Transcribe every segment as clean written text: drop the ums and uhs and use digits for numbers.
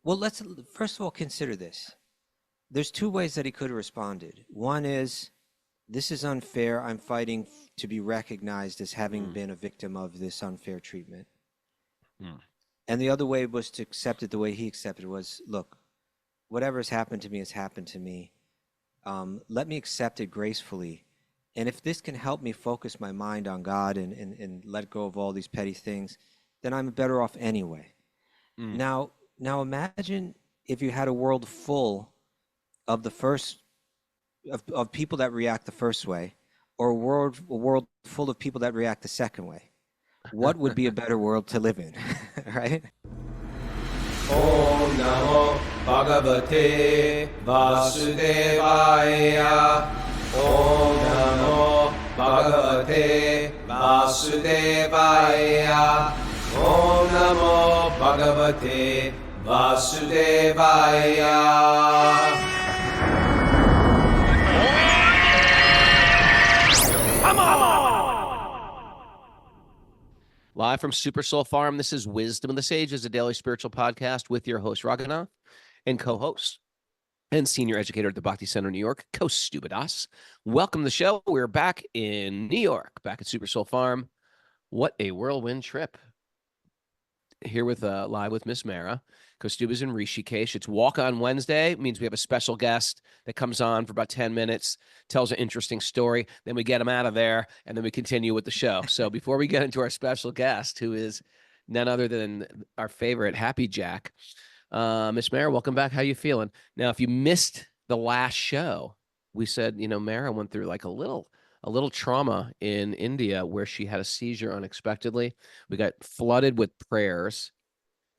Well, let's first of all consider this. There's two ways that he could have responded. One is, this is unfair. I'm fighting to be recognized as having been a victim of this unfair treatment. And the other way was to accept it the way he accepted it was, look, whatever has happened to me has happened to me. Let me accept it gracefully. And if this can help me focus my mind on God and let go of all these petty things, then I'm better off anyway. Now imagine if you had a world full of the first of people that react the first way, or a world full of people that react the second way. What would be a better world to live in, right? Om Namo Bhagavate Vasudevaya. Om Namo Bhagavate Vasudevaya. Om Namo Bhagavate Vasudevaya. Live from Super Soul Farm, this is Wisdom of the Sages, a daily spiritual podcast with your host, Raghunath, and co-host and senior educator at the Bhakti Center, New York, Kaustubha. Welcome to the show. We're back in New York, back at Super Soul Farm. What a whirlwind trip. Here with live with Miss Mara. Kaustubha's in Rishikesh. It's Walk On Wednesday. It means we have a special guest that comes on for about 10 minutes, tells an interesting story. Then we get him out of there, and then we continue with the show. So before we get into our special guest, who is none other than our favorite Happy Jack, Miss Mara, welcome back. How you feeling? Now, if you missed the last show, we said, you know, Mara went through like a little trauma in India where she had a seizure unexpectedly. We got flooded with prayers,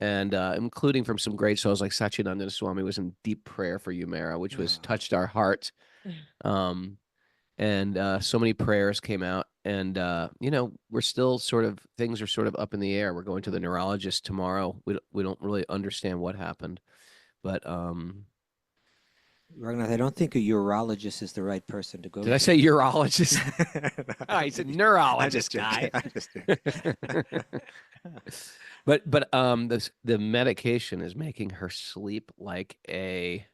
and including from some great souls like Satchidananda Swami was in deep prayer for you, Mara, which was touched our heart. And so many prayers came out, and you know, we're still things are sort of up in the air. We're going to the neurologist tomorrow. We don't really understand what happened, but Raghunath, I don't think a urologist is the right person to go did to. I say urologist? Oh, he's a neurologist guy. I'm just But the medication is making her sleep like a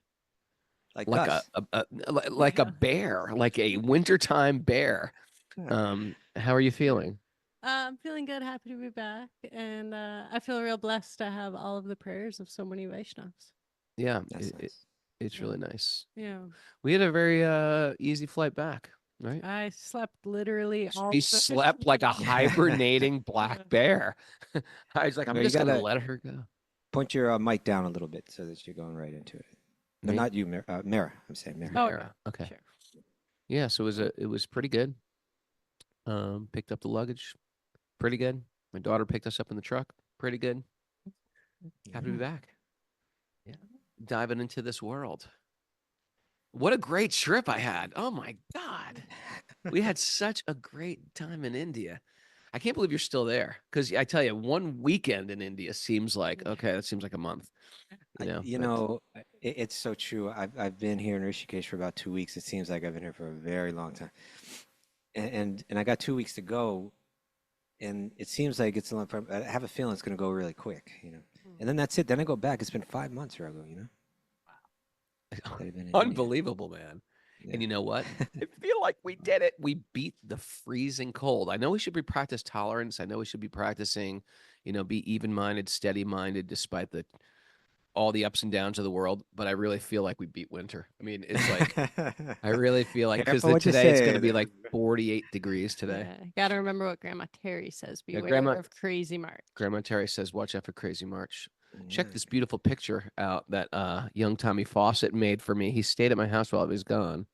bear, like a wintertime bear. How are you feeling? I'm feeling good, happy to be back, and I feel real blessed to have all of the prayers of so many Vaishnavas. Yeah, nice. it's really nice. Yeah, we had a very easy flight back, right? I slept literally all. She slept like a hibernating black bear. I was like, I'm just gonna let her go. Point your mic down a little bit so that you're going right into it. No, not you, Mara. I'm saying Mara. Oh, Mara. Okay. Sure. Yeah, so it was pretty good. Picked up the luggage, pretty good. My daughter picked us up in the truck, pretty good. Happy to be back. Yeah, diving into this world. What a great trip I had. Oh my God. We had such a great time in India. I can't believe you're still there, because I tell you, one weekend in India seems like, okay, that seems like a month. It's so true. I've been here in Rishikesh for about 2 weeks. It seems like I've been here for a very long time. And I got 2 weeks to go, and it seems like it's a long time. I have a feeling it's going to go really quick, you know. And then that's it. Then I go back. It's been 5 months, Raghu, you know. Wow. Unbelievable, man. Yeah. And you know what? I feel like we did it. We beat the freezing cold. I know we should be practice tolerance. I know we should be practicing, you know, be even-minded, steady-minded, despite all the ups and downs of the world. But I really feel like we beat winter. I mean, it's like, I really feel like, because today it's going to be like 48 degrees today. Yeah, got to remember what Grandma Terry says. Beware of Crazy March. Grandma Terry says, watch out for Crazy March. Check this beautiful picture out that young Tommy Fawcett made for me. He stayed at my house while I was gone.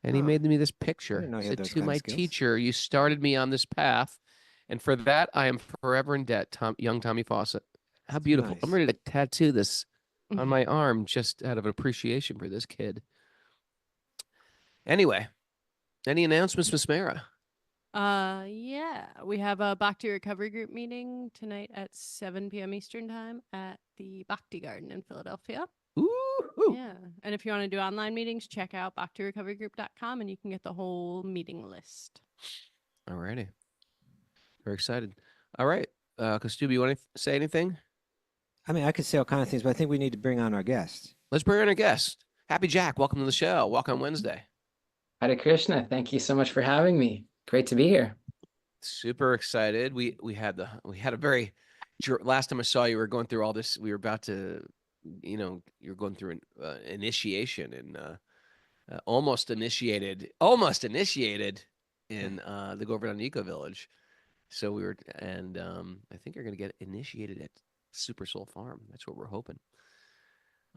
And he made me this picture. He said, to my teacher, you started me on this path. And for that, I am forever in debt, young Tommy Fawcett. How beautiful. Nice. I'm ready to tattoo this on my arm just out of appreciation for this kid. Anyway, any announcements, Miss Mara? Yeah, we have a Bhakti Recovery Group meeting tonight at 7 p.m. Eastern Time at the Bhakti Garden in Philadelphia. Ooh. Yeah, and if you want to do online meetings, check out bhaktirecoverygroup.com and you can get the whole meeting list. All righty. Very excited. All right. Kaustubha, you want to say anything? I mean, I could say all kind of things, but I think we need to bring on our guest. Let's bring in a guest. Happy Jack, welcome to the show. Welcome Wednesday. Hare Krishna, thank you so much for having me. Great to be here. Super excited. We had a very last time I saw you, we were going through all this. We were about to, you're going through an initiation and almost initiated in the Govardhan Eco Village. So we were, and I think you're going to get initiated at Super Soul Farm. That's what we're hoping.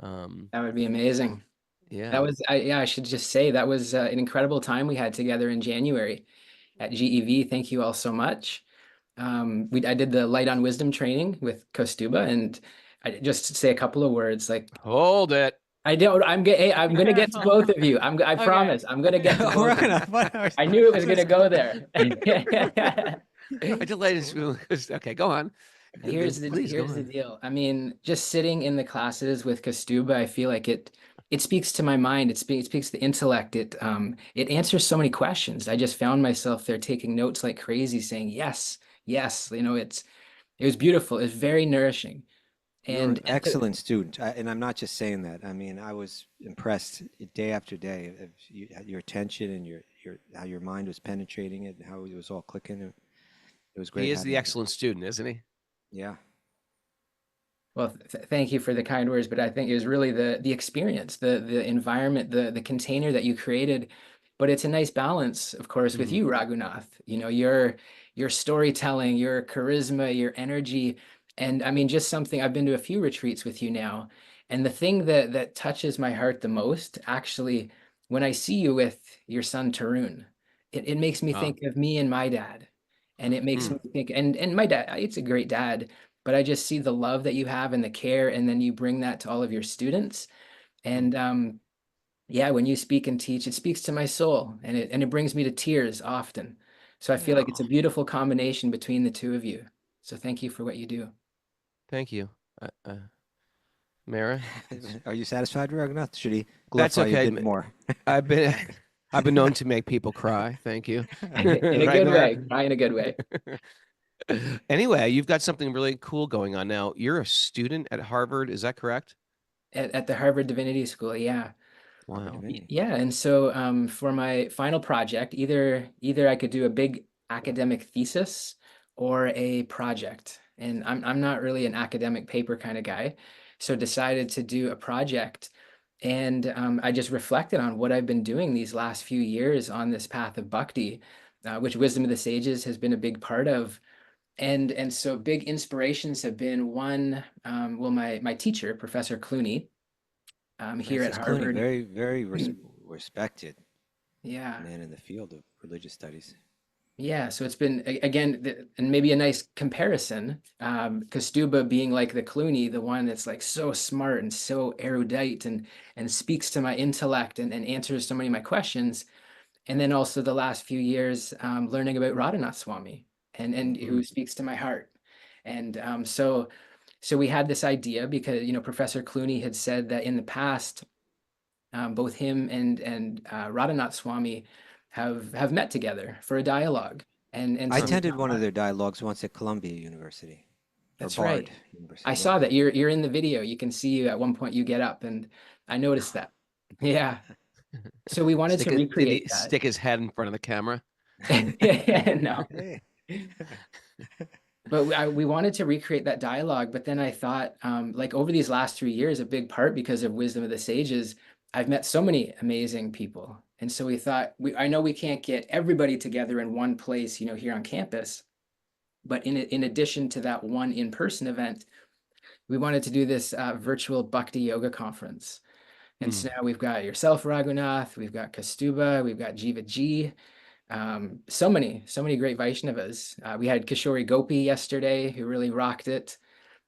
That would be amazing. Yeah. That was, I should just say that was an incredible time we had together in January at GEV. Thank you all so much. I did the Light on Wisdom training with Kaustubha, and I just to say a couple of words. Like, hold it. I'm going to get to both of you. I promise. I'm going to get to both of you. I knew it was going to go there. I delayed. Okay, go on. Here's the deal. I mean, just sitting in the classes with Kaustubha, I feel like it speaks to my mind. It speaks to the intellect. It answers so many questions. I just found myself there taking notes like crazy, saying yes. It was beautiful. It was very nourishing. And You're an excellent student, and I'm not just saying that. I mean, I was impressed day after day of your attention and how your mind was penetrating it, and how it was all clicking. It was great. He is the excellent student, isn't he? Yeah. Well, thank you for the kind words, but I think it was really the experience, the environment, the container that you created. But it's a nice balance, of course, with you, Raghunath. Your storytelling, your charisma, your energy. And I mean, just something, I've been to a few retreats with you now. And the thing that touches my heart the most, actually, when I see you with your son, Tarun, it makes me think of me and my dad. And it makes me think, and my dad, it's a great dad, but I just see the love that you have and the care, and then you bring that to all of your students. And when you speak and teach, it speaks to my soul, and it brings me to tears often. So I feel like it's a beautiful combination between the two of you. So thank you for what you do. Thank you. Mara? Are you satisfied, Raghunath? Should he That's glorify okay. you a bit more? I've been known to make people cry. Thank you. In a good way. Cry in a good way. Anyway, you've got something really cool going on now. You're a student at Harvard, is that correct? At the Harvard Divinity School, yeah. Wow. Yeah, and so for my final project, either I could do a big academic thesis or a project. And I'm not really an academic paper kind of guy, so decided to do a project. And I just reflected on what I've been doing these last few years on this path of bhakti, which Wisdom of the Sages has been a big part of. And so big inspirations have been one, my teacher, Professor Clooney, here at Harvard. Clooney, very, very respected man in the field of religious studies. Yeah, so it's been, again, and maybe a nice comparison, Kaustubha being like the Clooney, the one that's like so smart and so erudite and speaks to my intellect and answers so many of my questions. And then also the last few years learning about Radhanath Swami and who speaks to my heart. And so we had this idea because, Professor Clooney had said that in the past, both him and Radhanath Swami have met together for a dialogue. And I so attended one of their dialogues once at Columbia University. That's right. I saw that. You're in the video. You can see you at one point you get up, and I noticed that. Yeah. So we wanted to recreate that. Stick his head in front of the camera? No. But we wanted to recreate that dialogue. But then I thought, like over these last 3 years, a big part because of Wisdom of the Sages, I've met so many amazing people. And so we thought, I know we can't get everybody together in one place, here on campus. But in addition to that one in-person event, we wanted to do this virtual Bhakti Yoga conference. And so now we've got yourself, Raghunath, we've got Kaustubha, we've got Jiva Ji, so many great Vaishnavas. We had Kishori Gopi yesterday, who really rocked it.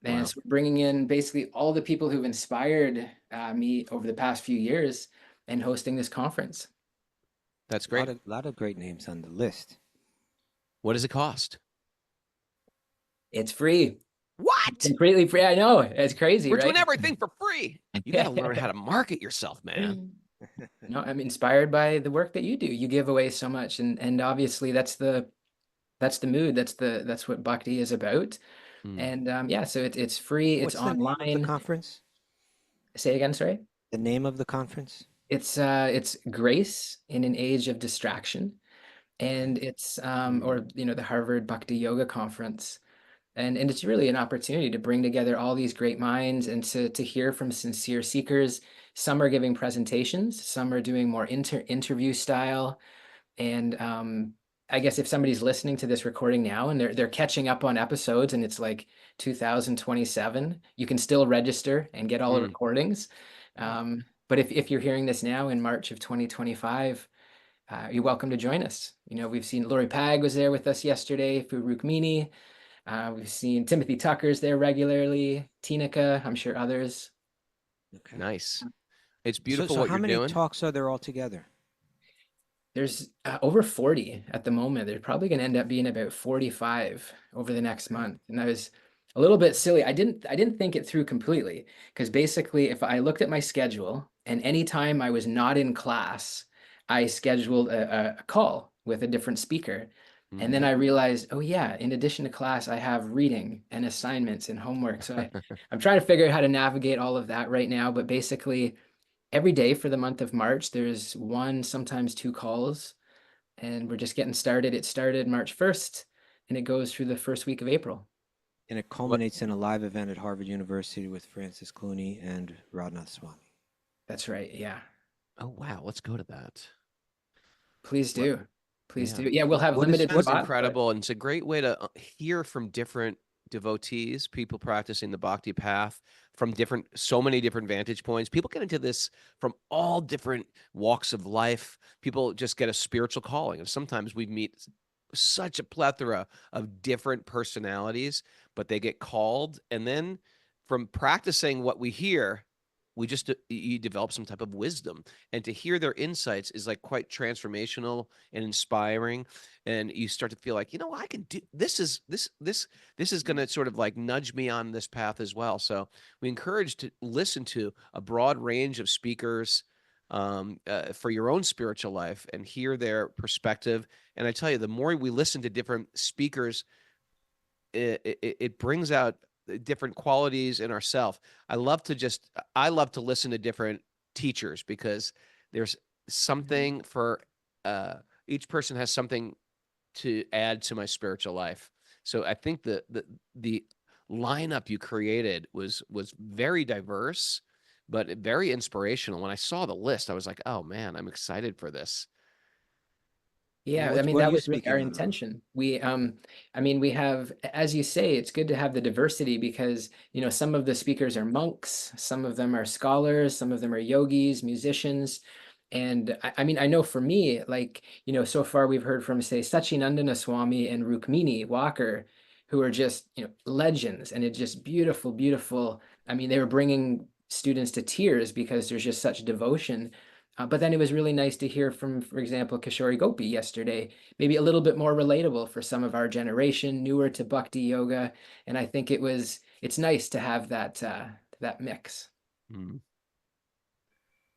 And so we're bringing in basically all the people who've inspired me over the past few years and hosting this conference. That's great. A lot of great names on the list. What does it cost? It's free. What? Completely free. I know. It's crazy, We're right? doing everything for free. You got to learn how to market yourself, man. No, I'm inspired by the work that you do. You give away so much, and obviously that's the mood. That's what bhakti is about. And yeah, so it's free, it's What's the name of the online. conference? Say again, sorry? The name of the conference? It's Grace in an Age of Distraction. And it's or the Harvard Bhakti Yoga Conference. And it's really an opportunity to bring together all these great minds and to hear from sincere seekers. Some are giving presentations, some are doing more interview style. And I guess if somebody's listening to this recording now and they're catching up on episodes and it's like 2027, you can still register and get all the recordings. But if you're hearing this now in March of 2025, you're welcome to join us. We've seen Lori Pag was there with us yesterday, Farooq Meany. We've seen Timothy Tucker's there regularly, Tinika, I'm sure others. Okay. Nice. It's beautiful So what how you're many doing. talks are there altogether? There's over 40 at the moment. There's probably going to end up being about 45 over the next month. And I was a little bit silly. I didn't think it through completely because basically if I looked at my schedule and anytime I was not in class, I scheduled a call with a different speaker. And then I realized, oh yeah, in addition to class, I have reading and assignments and homework. So I'm trying to figure out how to navigate all of that right now. But basically, every day for the month of March, there's one, sometimes two calls, and we're just getting started. It started March 1st, and it goes through the first week of April. And it culminates in a live event at Harvard University with Francis Clooney and Raghunath Swami. That's right. Yeah. Oh, wow. Let's go to that. Please do. Please Yeah. do. Yeah, we'll have limited That's spots, incredible. And it's a great way to hear from different devotees, people practicing the bhakti path from so many different vantage points. People get into this from all different walks of life. People just get a spiritual calling. And sometimes we meet such a plethora of different personalities, but they get called. And then from practicing what we hear, you develop some type of wisdom, and to hear their insights is like quite transformational and inspiring. And you start to feel like, I can do this. This is going to sort of like nudge me on this path as well. So we encourage to listen to a broad range of speakers for your own spiritual life and hear their perspective. And I tell you, the more we listen to different speakers, it brings out different qualities in ourselves. I love to listen to different teachers because there's something for each person has something to add to my spiritual life. So I think the lineup you created was very diverse, but very inspirational. When I saw the list, I was like, oh man, I'm excited for this. Yeah, I mean, What are that you was really our speaking on? intention. We have, as you say, it's good to have the diversity because, some of the speakers are monks, some of them are scholars, some of them are yogis, musicians. And I mean, I know for me, like, so far we've heard from, say, Sachinandana Swami and Rukmini Walker, who are just, legends, and it's just beautiful, beautiful. I mean, they were bringing students to tears because there's just such devotion. But then it was really nice to hear from, for example, Kishori Gopi yesterday, maybe a little bit more relatable for some of our generation, newer to Bhakti Yoga. And I think it's nice to have that mix.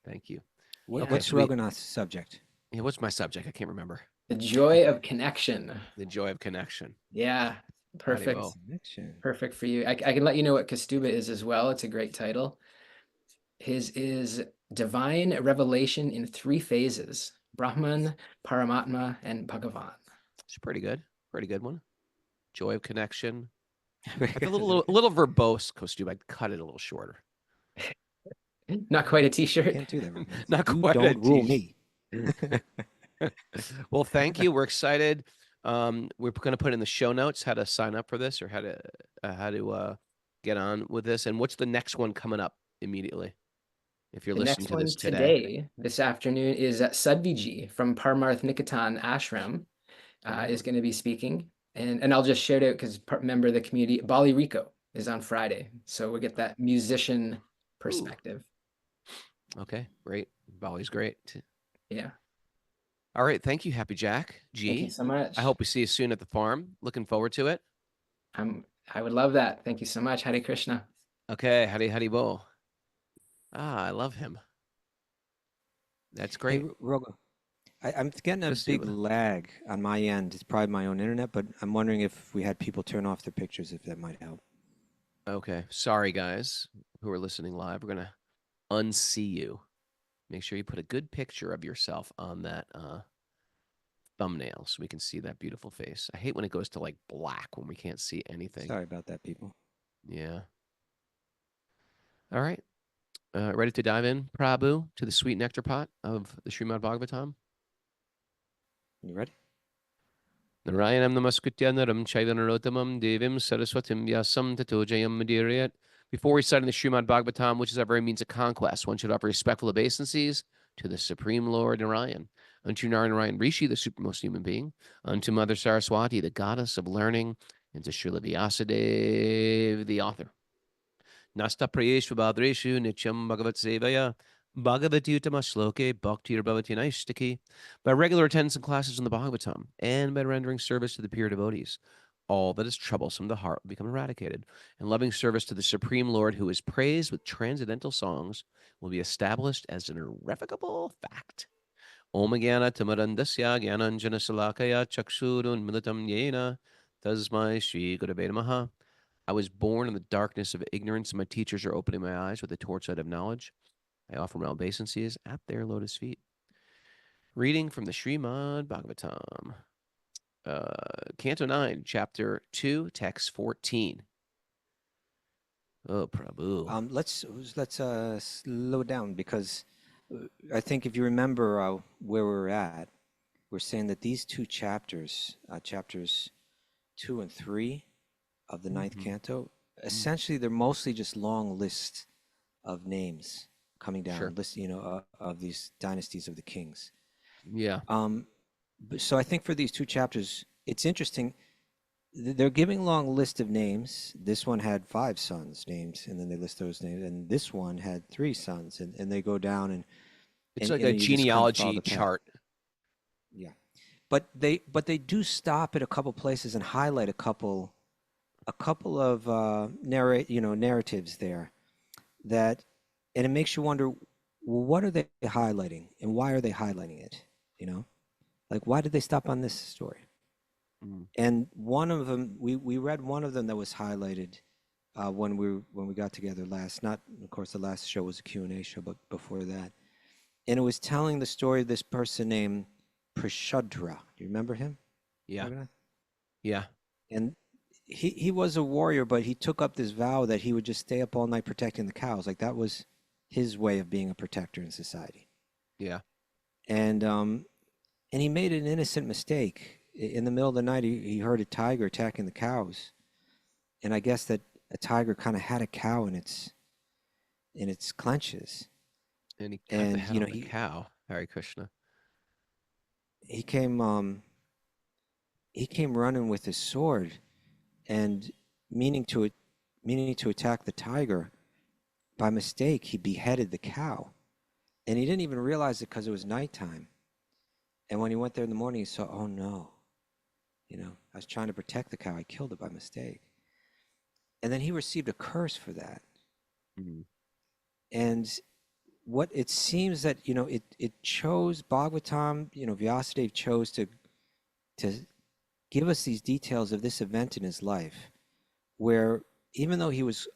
Thank you. Yeah. What's Raghunath's subject? Yeah, what's my subject? I can't remember. The joy of connection. The joy of connection. Yeah, perfect. Connection. Perfect for you. I can let you know what Kaustubha is as well. It's a great title. His is Divine Revelation in Three Phases: Brahman, Paramatma, and Bhagavan. It's pretty good. Pretty good one. Joy of connection. It's a little verbose, Kaustubha. I'd cut it a little shorter. Not quite a t-shirt. Can't do that. Raghunath. Not You quite a don't rule t-shirt. me. Well, thank you. We're excited. We're going to put in the show notes how to sign up for this or how to get on with this. And what's the next one coming up immediately? If you're The listening next to one this today, this afternoon, is Sadviji from Parmarth Nikatan Ashram is going to be speaking. And I'll just shout out because member of the community, Bali Rico is on Friday. So we'll get that musician perspective. Okay, great. Bali's great. Yeah. All right. Thank you, Happy Jack. G. Thank you so much. I hope we see you soon at the farm. Looking forward to it. I would love that. Thank you so much. Hare Krishna. Okay. Hari Bo. I love him. That's great. Hey, I'm getting a big Kaustubha. lag on my end. It's probably my own internet, but I'm wondering if we had people turn off their pictures, if that might help. Okay. Sorry, guys who are listening live. We're going to unsee you. Make sure you put a good picture of yourself on that thumbnail so we can see that beautiful face. I hate when it goes to like black when we can't see anything. Sorry about that, people. Yeah. All right. Ready to dive in, Prabhu, to the sweet nectar pot of the Śrīmad Bhāgavatam? You ready? Narayanam namaskritya naram chaiva devim saraswatim vyasam tato jayam madhurayat. Before reciting the Śrīmad Bhāgavatam, which is our very means of conquest, one should offer respectful obeisances to the Supreme Lord Narayan, unto Narayan Rishi, the supremest human being, unto Mother Saraswati, the goddess of learning, and to Srila Vyasadeva, the author. Nasta prayeshva bhadreshu nityam bhagavat sevaya bhagavati utama shloke bhaktir bhavati naistaki. By regular attendance in classes in the Bhagavatam and by rendering service to the pure devotees, all that is troublesome to the heart will become eradicated, and loving service to the Supreme Lord, who is praised with transcendental songs, will be established as an irrevocable fact. Om Gyana Tamarandasya Gyananjana Salakaya Chakshurun Militam Yena Tasmai Shri Gurave Namaha. I was born in the darkness of ignorance, and my teachers are opening my eyes with the torchlight of knowledge. I offer my obeisances at their lotus feet. Reading from the Śrīmad Bhāgavatam. Canto 9, Chapter 2, Text 14. Oh, Prabhu. Let's slow down, because I think if you remember where we're at, we're saying that these two chapters, chapters 2 and 3 of the ninth canto, essentially they're mostly just long lists of names coming down, Sure. list, of these dynasties of the kings. Yeah. So I think for these two chapters, it's interesting. They're giving long list of names. This one had 5 sons named, and then they list those names. And this one had 3 sons, and they go down and It's and, like a you just kind of follow genealogy the path. chart. Yeah, but they do stop at a couple places and highlight a couple of narratives there that, and it makes you wonder, well, what are they highlighting and why are they highlighting it? Like, why did they stop on this story? And one of them, we read one of them that was highlighted when we got together last. Not, of course, the last show was a Q&A show, but before that, and it was telling the story of this person named Prashadra. Do you remember him? Yeah. Raghunath? Yeah. And he was a warrior, but he took up this vow that he would just stay up all night protecting the cows. Like, that was his way of being a protector in society. Yeah. And he made an innocent mistake. In the middle of the night, he heard a tiger attacking the cows, and I guess that a tiger kind of had a cow in its clenches. And he cut the head off the cow. Hare Krishna. He came running with his sword, and meaning to attack the tiger. By mistake, he beheaded the cow, and he didn't even realize it because it was nighttime. And when he went there in the morning, he saw, oh no, I was trying to protect the cow. I killed it by mistake. And then he received a curse for that. Mhm. And what it seems that, it chose Bhagavatam, Vyasadeva chose to give us these details of this event in his life, where even though he was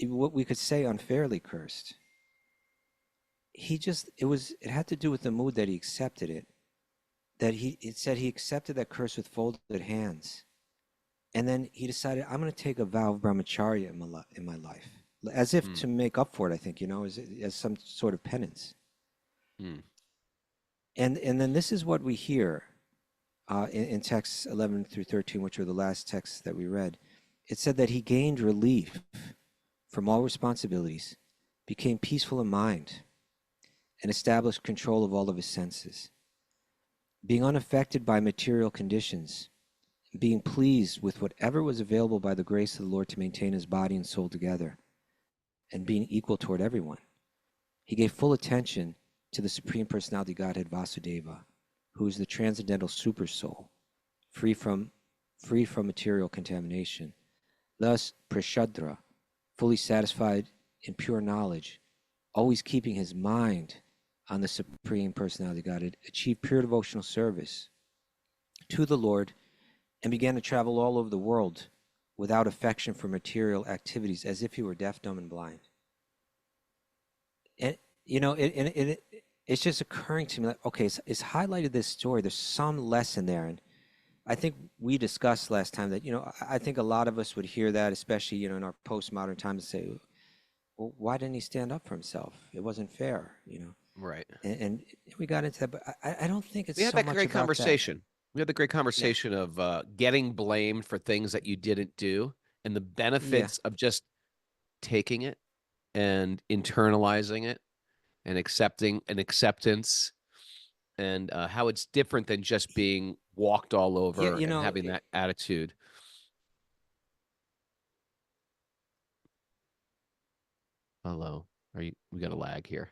what we could say unfairly cursed, it had to do with the mood that he accepted it. That it said he accepted that curse with folded hands, and then he decided, I'm going to take a vow of brahmacharya in my life, as if to make up for it. I think, as some sort of penance. And then this is what we hear in texts 11 through 13, which are the last texts that we read. It said that he gained relief from all responsibilities, became peaceful in mind, and established control of all of his senses. Being unaffected by material conditions, being pleased with whatever was available by the grace of the Lord to maintain his body and soul together, and being equal toward everyone. He gave full attention to the Supreme Personality Godhead Vasudeva, who is the transcendental super soul, free from material contamination. Thus, Prashadra, fully satisfied in pure knowledge, always keeping his mind on the Supreme Personality of God, achieved pure devotional service to the Lord, and began to travel all over the world without affection for material activities, as if he were deaf, dumb, and blind. And it's just occurring to me like, okay, it's highlighted this story. There's some lesson there, and I think we discussed last time that I think a lot of us would hear that, especially in our postmodern times, and say, well, why didn't he stand up for himself? It wasn't fair, Right. And we got into that, but I don't think it's We had so that much great about that. conversation. We had the great Yeah, conversation of getting blamed for things that you didn't do and the yeah, benefits of just taking it and internalizing it and accepting an acceptance and how it's different than just being walked all yeah. over and having that attitude. Hello. We got a lag here.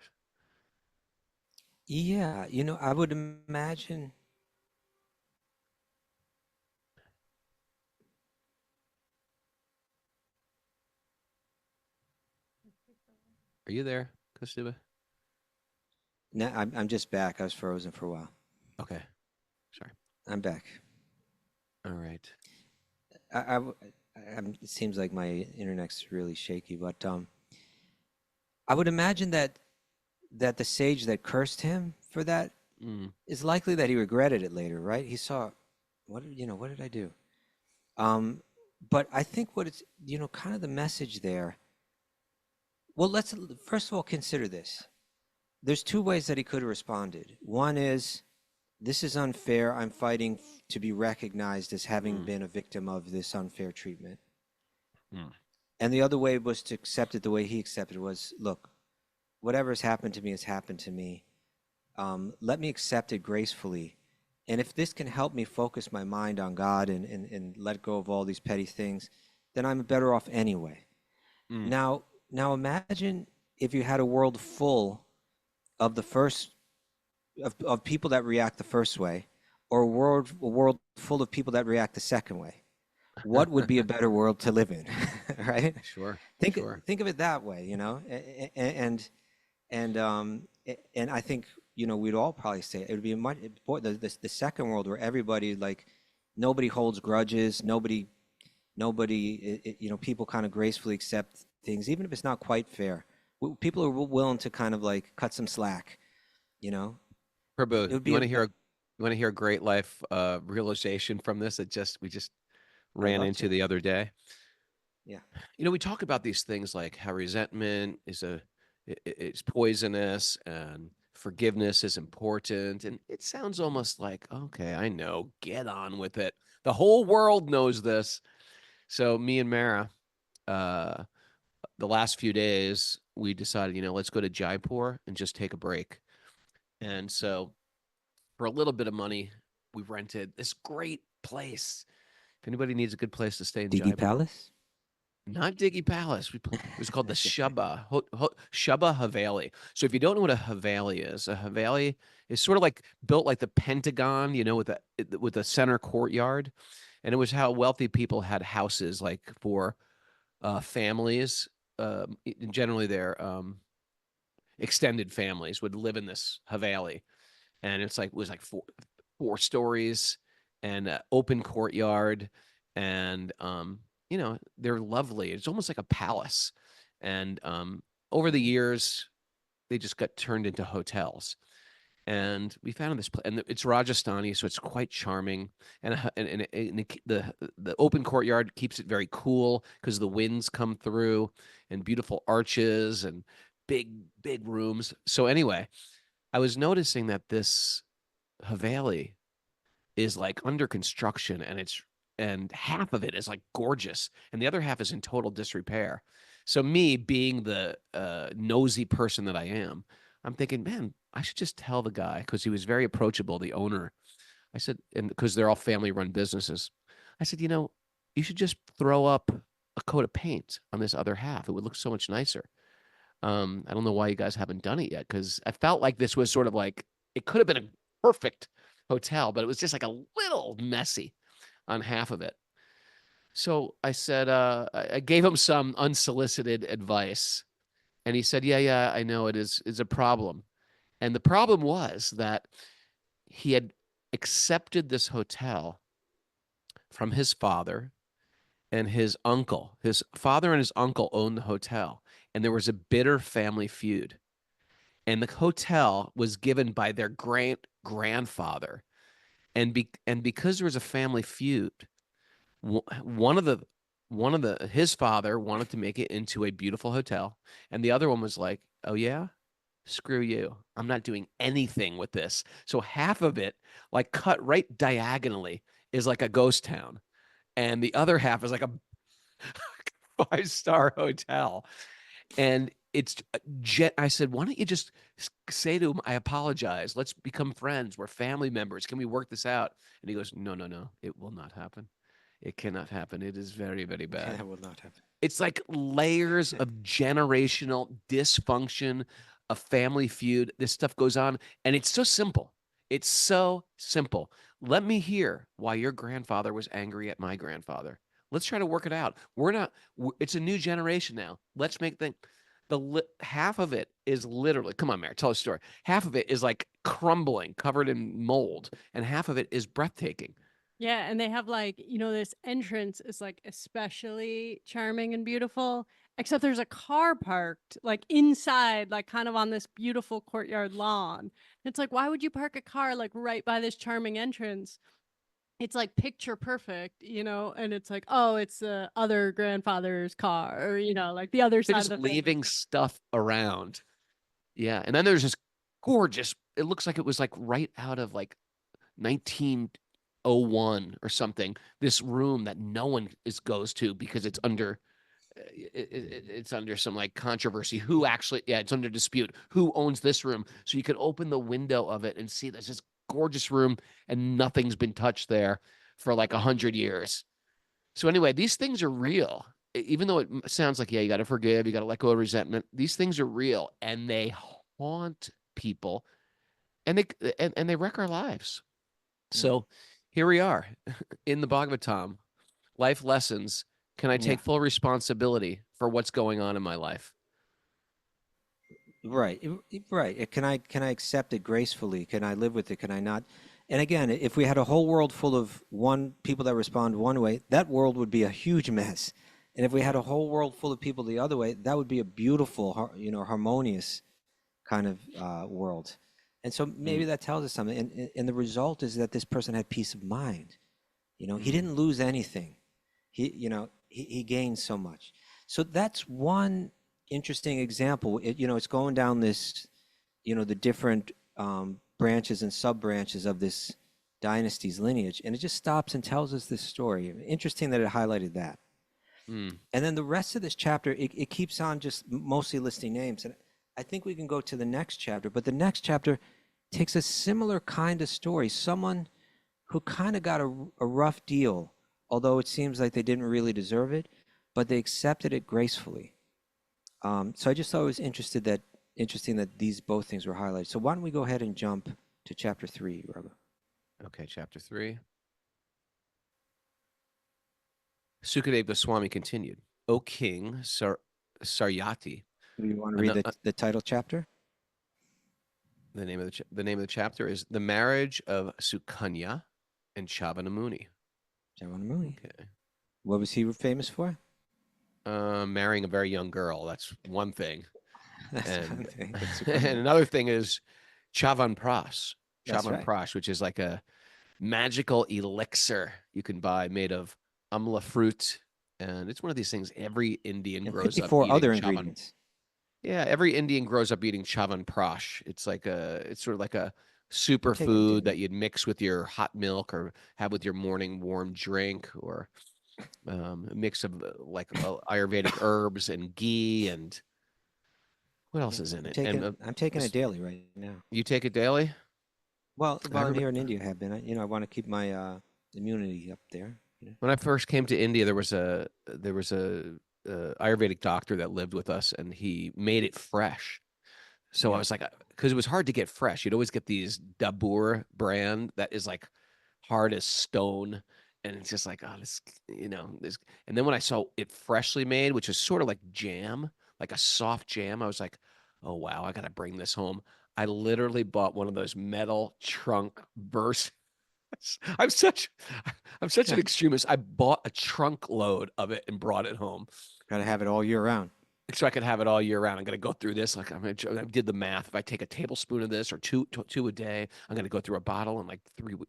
Yeah, I would imagine. Are you there, Kaustubha? No, I'm just back. I was frozen for a while. Okay. Sorry. I'm back. All right. It seems like my internet's really shaky, but I would imagine that the sage that cursed him for that Mm. is likely that he regretted it later, right? He saw, what did I do? But I think what it's, kind of the message there. Well, let's first of all consider this. There's two ways that he could have responded. One is, this is unfair. I'm fighting to be recognized as having been a victim of this unfair treatment. Mm. And the other way was to accept it the way he accepted it was, look, whatever has happened to me has happened to me. Let me accept it gracefully. And if this can help me focus my mind on God and let go of all these petty things, then I'm better off anyway. Mm. Now imagine if you had a world full of the first of people that react the first way, or a world full of people that react the second way. What would be a better world to live in, right? Sure. Think Sure. think of it that way, and I think we'd all probably say it would be much the second world where everybody like nobody holds grudges, people kind of gracefully accept things, even if it's not quite fair. People are willing to kind of like cut some slack, you know. It Prabhu, would you be want to hear a great life realization from this that we just I'd ran love into to. the other day? Yeah. We talk about these things like how resentment it's poisonous and forgiveness is important, and it sounds almost like, okay, I know, get on with it. The whole world knows this. So me and Mara, uh, the last few days, we decided, let's go to Jaipur and just take a break. And so for a little bit of money, we rented this great place. If anybody needs a good place to stay in Diggy Jaipur, Palace? not Diggy Palace. It was called the Shubha Haveli. So if you don't know what a Haveli is, a Haveli is sort of like built like the Pentagon, with a center courtyard, and it was how wealthy people had houses, like for families. Generally, their extended families would live in this Haveli, and it was like four stories and open courtyard, and they're lovely. It's almost like a palace, and over the years they just got turned into hotels. And we found this place, and it's Rajasthani, so it's quite charming. And the open courtyard keeps it very cool because the winds come through, and beautiful arches and big rooms. So anyway, I was noticing that this Haveli is like under construction, and half of it is like gorgeous and the other half is in total disrepair. So me being the nosy person that I am, I'm thinking, man, I should just tell the guy, because he was very approachable, the owner. I said, and because they're all family run businesses, I said, you should just throw up a coat of paint on this other half. It would look so much nicer. I don't know why you guys haven't done it yet, because I felt like this was sort of like, it could have been a perfect hotel, but it was just like a little messy on half of it. So I said, I gave him some unsolicited advice, and he said, yeah, I know it's a problem. And the problem was that he had accepted this hotel from his father and his uncle. His father and his uncle owned the hotel, and there was a bitter family feud. And the hotel was given by their great grandfather. And because there was a family feud, one of the his father wanted to make it into a beautiful hotel, and the other one was like, "Oh yeah, screw you. I'm not doing anything with this." So half of it, like cut right diagonally, is like a ghost town, and the other half is like a 5-star hotel. And it's I said, why don't you just say to him, I apologize. Let's become friends. We're family members. Can we work this out? And he goes, no, no, no. It will not happen. It cannot happen. It is very, very bad. That will not happen. It's like layers of generational dysfunction, a family feud. This stuff goes on, and it's so simple. It's so simple. Let me hear why your grandfather was angry at my grandfather. Let's try to work it out. It's a new generation now. Let's make half of it is literally, come on, Mary, tell a story. Half of it is like crumbling, covered in mold, and half of it is breathtaking. Yeah, and they have like, this entrance is like especially charming and beautiful, except there's a car parked like inside, like kind of on this beautiful courtyard lawn. And it's like, why would you park a car like right by this charming entrance? It's like picture perfect, and it's like, oh, it's the other grandfather's car, or, like the other They're side just of the leaving family. stuff around. Yeah. And then there's this gorgeous, it looks like it was like right out of like 1901 or something, this room that no one goes to because it's under it's under some like controversy. Who actually, yeah, it's under dispute. Who owns this room? So you could open the window of it and see there's this gorgeous room and nothing's been touched there for like 100 years. So anyway, these things are real. Even though it sounds like, yeah, you got to forgive, you got to let go of resentment. These things are real, and they haunt people, and they wreck our lives. So here we are in the Bhagavatam, life lessons. Can I take full responsibility for what's going on in my life? Right, right. Can I accept it gracefully? Can I live with it? Can I not? And again, if we had a whole world full of people that respond one way, that world would be a huge mess. And if we had a whole world full of people the other way, that would be a beautiful, harmonious kind of world. And so maybe that tells us something. And the result is that this person had peace of mind. He didn't lose anything. He gained so much. So that's one interesting example. It's going down this, the different branches and sub-branches of this dynasty's lineage, and it just stops and tells us this story. Interesting that it highlighted that. And then the rest of this chapter, it keeps on just mostly listing names. And I think we can go to the next chapter, but the next chapter takes a similar kind of story. Someone who kind of got a rough deal, although it seems like they didn't really deserve it, but they accepted it gracefully. So I just thought it was interesting that these both things were highlighted. So why don't we go ahead and jump to chapter 3, Raghu? Okay, chapter 3. Sukadeva Goswami continued, O King Saryati. Do you want to read the title chapter? The name of the chapter is The Marriage of Sukanya and Chyavana Muni. Chyavana Muni. Okay. What was he famous for? Marrying a very young girl. That's one thing. That's and, one thing. and another thing is Chavan Prash. That's Chavan right. Prash, which is like a magical elixir you can buy made of amla fruit. And it's one of these things every Indian And grows up 54 eating. other Chavan. ingredients. Yeah, every Indian grows up eating Chavan Prash. It's sort of like a Take it, superfood dude. that you'd mix with your hot milk or have with your morning warm drink, or a mix of like Ayurvedic herbs and ghee and what else is in it? I'm taking it daily right now. You take it daily? Well, I here in India, I have been. I want to keep my immunity up there. When I first came to India, there was a Ayurvedic doctor that lived with us, and he made it fresh. So I was like, because it was hard to get fresh. You'd always get these Dabur brand that is like hard as stone. And it's just like, oh, this, this. And then when I saw it freshly made, which is sort of like jam, like a soft jam, I was like, oh, wow, I got to bring this home. I literally bought one of those metal trunk verse. I'm such an extremist. I bought a trunk load of it and brought it home Gotta have it all year round. so I could have it all year round. I'm going to go through this. Like I did the math. If I take a tablespoon of this or two a day, I'm going to go through a bottle in like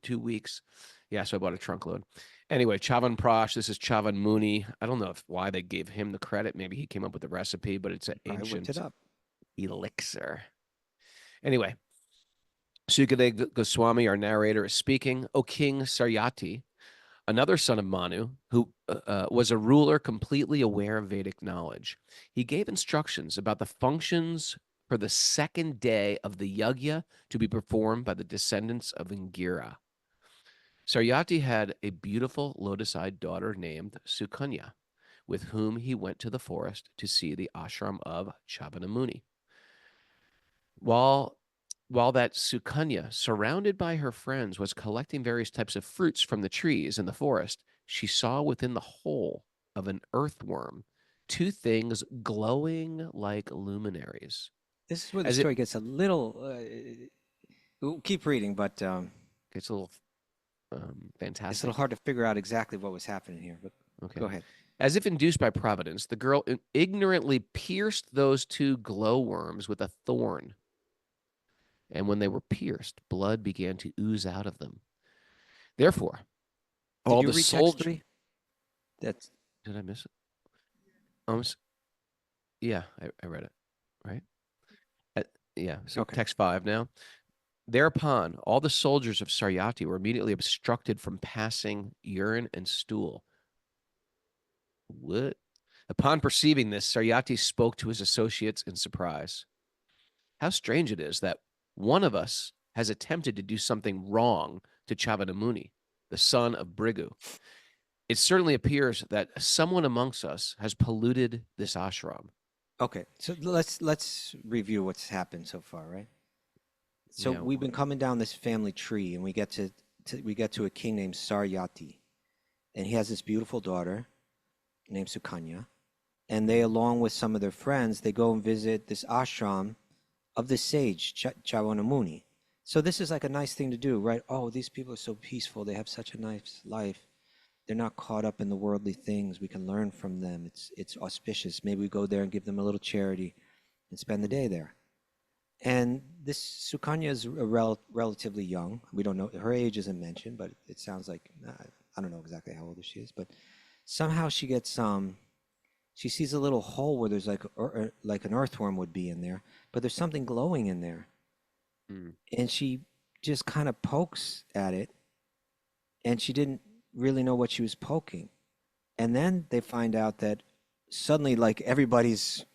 2 weeks. Yeah, so I bought a trunk load. Anyway, Chavan Prash. This is Chyavana Muni. I don't know why they gave him the credit. Maybe he came up with the recipe, but it's an I looked ancient it up. elixir. Anyway, Sukadeva Goswami, our narrator, is speaking. O King Saryati, another son of Manu, who was a ruler completely aware of Vedic knowledge. He gave instructions about the functions for the second day of the yajna to be performed by the descendants of Angira. Saryati had a beautiful lotus-eyed daughter named Sukanya, with whom he went to the forest to see the ashram of Chyavana Muni. While that Sukanya, surrounded by her friends, was collecting various types of fruits from the trees in the forest, she saw within the hole of an earthworm 2 things glowing like luminaries. This is where the As it story gets a little. We'll keep reading, but gets a little it's a fantastic. little hard to figure out exactly what was happening here. But Okay. go ahead. As if induced by providence, the girl ignorantly pierced those 2 glowworms with a thorn. And when they were pierced, blood began to ooze out of them. Therefore, Did all you the read text soldiers. 3? That's Did I miss it? Yeah, I read it. Right? Yeah. So okay. text 5 now. Thereupon, all the soldiers of Saryati were immediately obstructed from passing urine and stool. What? Upon perceiving this, Saryati spoke to his associates in surprise. How strange it is that one of us has attempted to do something wrong to Chyavana Muni, the son of Brigu. It certainly appears that someone amongst us has polluted this ashram. Okay. So let's review what's happened so far, right? So Yeah. we've been coming down this family tree, and we get to a king named Saryati, and he has this beautiful daughter named Sukanya, and they, along with some of their friends, they go and visit this ashram of the sage Chyavana Muni. So this is like a nice thing to do, right? Oh, these people are so peaceful. They have such a nice life. They're not caught up in the worldly things. We can learn from them. It's auspicious. Maybe we go there and give them a little charity and spend the day there. And this Sukanya is relatively young. We don't know. Her age isn't mentioned, but it sounds like, I don't know exactly how old she is, but somehow she gets, she sees a little hole where there's like an earthworm would be in there, but there's something glowing in there. Mm. And she just kind of pokes at it, and she didn't really know what she was poking. And then they find out that suddenly, like, everybody's,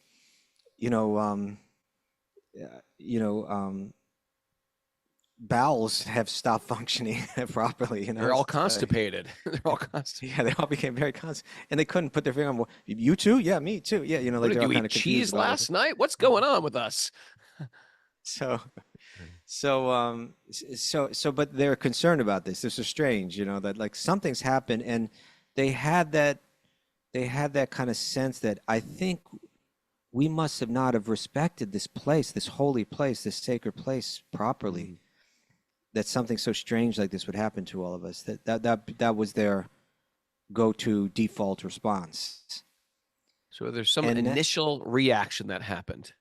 bowels have stopped functioning properly. They're all constipated. They're all constipated. Yeah, they all became very constant, and they couldn't put their finger on. You too? Yeah, me too. Yeah, What, like did they're all you kind eat of confused cheese about it. last night? What's going on with us? So, but they're concerned about this. This is strange, that like something's happened, and they had that kind of sense that I think we must have not have respected this place, this holy place, this sacred place properly. Mm. That something so strange like this would happen to all of us. That was their go-to default response. So there's some And initial reaction that happened.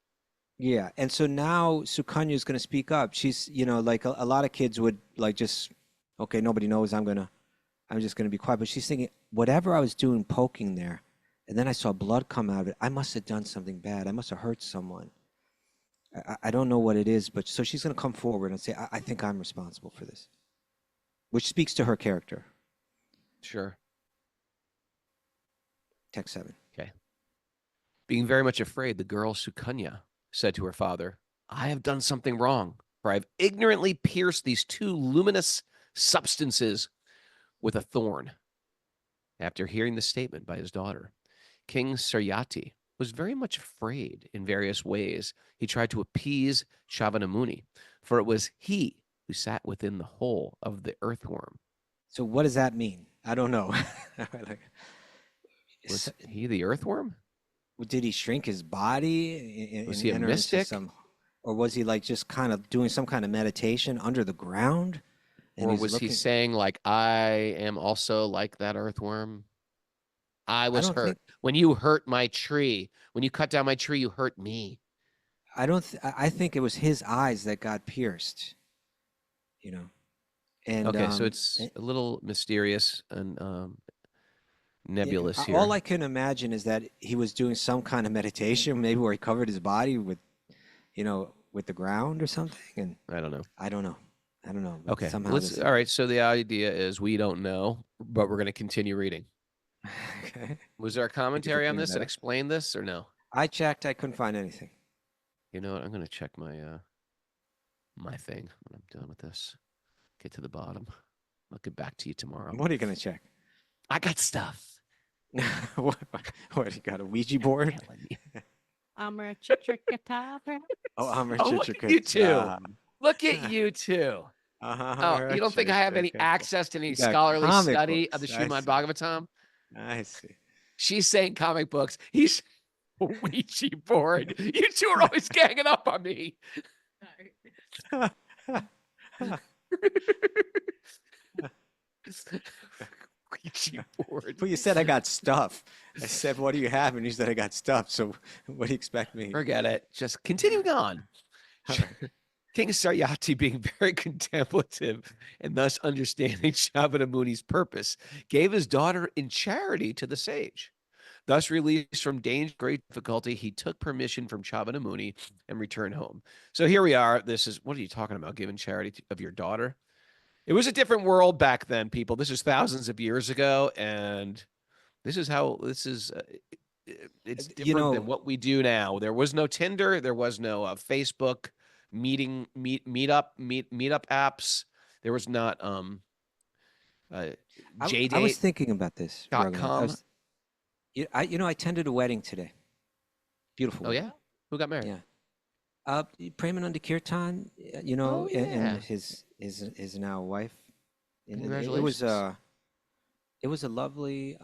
Yeah, and so now Sukanya is going to speak up. She's, like a lot of kids would like just, okay, nobody knows. I'm just going to be quiet. But she's thinking, whatever I was doing, poking there, and then I saw blood come out of it. I must have done something bad. I must have hurt someone. I don't know what it is, but so she's going to come forward and say, I think I'm responsible for this, which speaks to her character. Sure. Text 7. Okay. Being very much afraid, the girl Sukanya said to her father, I have done something wrong, for I have ignorantly pierced these 2 luminous substances with a thorn. After hearing the statement by his daughter, King Saryati was very much afraid in various ways. He tried to appease Chyavana Muni, for it was he who sat within the hole of the earthworm. So what does that mean? I don't know. Was he the earthworm? Did he shrink his body Was and he a enter into mystic? some, or was he like just kind of doing some kind of meditation under the ground? And Or he's was he looking. saying like, I am also like that earthworm? I I was don't hurt. think. When you hurt my tree, when you cut down my tree, you hurt me. I don't. I think it was his eyes that got pierced. You know, and Okay, so it's a little mysterious and nebulous all here. I can imagine is that he was doing some kind of meditation, maybe where he covered his body with, with the ground or something. And I don't know. I don't know. I don't know. But Okay, somehow all right. So the idea is we don't know, but we're going to continue reading. Okay. Was there a Thank you for commentary on bringing this that and up. explain this or no? I checked. I couldn't find anything. You know what? I'm going to check my my thing when I'm done with this. Get to the bottom. I'll get back to you tomorrow. What are you gonna check? I got stuff. what, what? You got a Ouija board? I'm a chitrikatavra. Oh, I'm a Oh, look at you two. Look at you two. Oh, you don't think I have any access to any You got scholarly comic study of the books. I Śrīmad see. Bhāgavatam? I see. She's saying comic books. He's a Ouija board. You two are always ganging up on me. Ouija board. Well, you said I got stuff. I said, "What do you have?" And you said, "I got stuff." So, what do you expect me? Forget it. Just continuing on. King Saryati, being very contemplative and thus understanding Chyavana Muni's purpose, gave his daughter in charity to the sage. Thus released from danger, great difficulty, he took permission from Chyavana Muni and returned home. So here we are. This is, what are you talking about? Giving charity of your daughter? It was a different world back then, people. This is thousands of years ago, and this is how it's different than what we do now. There was no Tinder, there was no Facebook meetup apps. There was not I was thinking about this. JDate.com. I attended a wedding today. Beautiful. Oh yeah, who got married? Yeah. Premananda Kirtan, Oh, yeah. and his now wife. And Congratulations. it was a lovely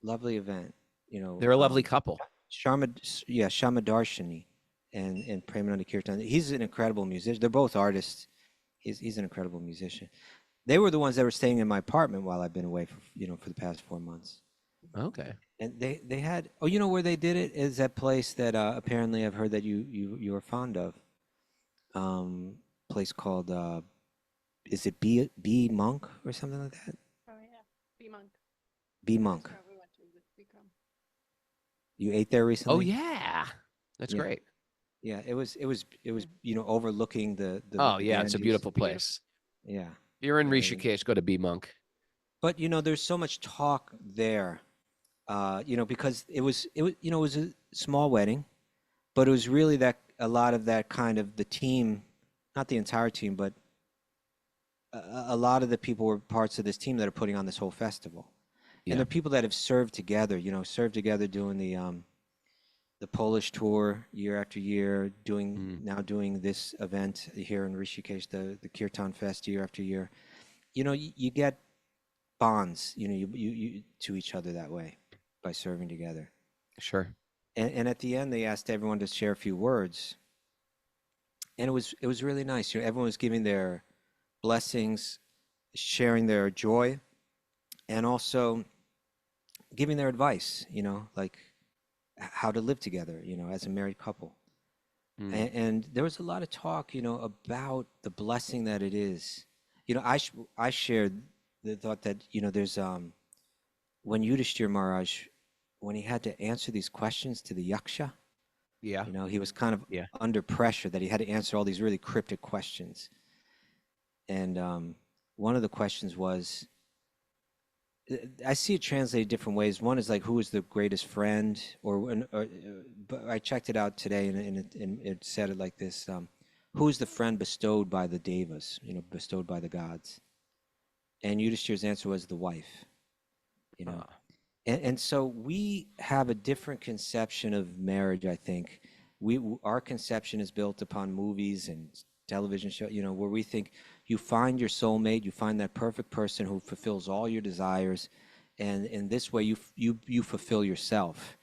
lovely event. They're a lovely couple. Shama Darshini and Premananda Kirtan. He's an incredible musician. They're both artists. He's an incredible musician. They were the ones that were staying in my apartment while I've been away for the past 4 months. Okay. And they had where they did it is that place that apparently I've heard that you are fond of. Place called is it B Monk or something like that? Oh yeah, B Monk. B Monk. That's where we went to with Bikram. You ate there Oh recently? yeah, that's Yeah. great. Yeah, it was overlooking the Oh yeah, it's a Ganges. beautiful place. Yeah. If you're in Yeah, Rishikesh, go to B Monk. But there's so much talk there. Because it was a small wedding, but it was really that a lot of that kind of the team, not the entire team, but a lot of the people were parts of this team that are putting on this whole festival. Yeah. And they're people that have served together doing the Polish tour year after year, now doing this event here in Rishikesh, the Kirtan Fest year after year. You get bonds, you to each other that way by serving together. Sure. And at the end, they asked everyone to share a few words, and it was really nice. Everyone was giving their blessings, sharing their joy, and also giving their advice. Like how to live together. As a married couple. And there was a lot of talk, about the blessing that it is. I shared the thought that there's when Yudhishthira Maharaj, when he had to answer these questions to the yaksha, Yeah. he was kind of under pressure that he had to answer all these really cryptic questions. And one of the questions was, I see it translated different ways. One is like, who is the greatest friend? But I checked it out today, and it said it like this: who is the friend bestowed by the devas? Bestowed by the gods. And Yudhishthira's answer was the wife. And so we have a different conception of marriage. I think our conception is built upon movies and television show. Where we think you find your soulmate, you find that perfect person who fulfills all your desires, and in this way you fulfill yourself.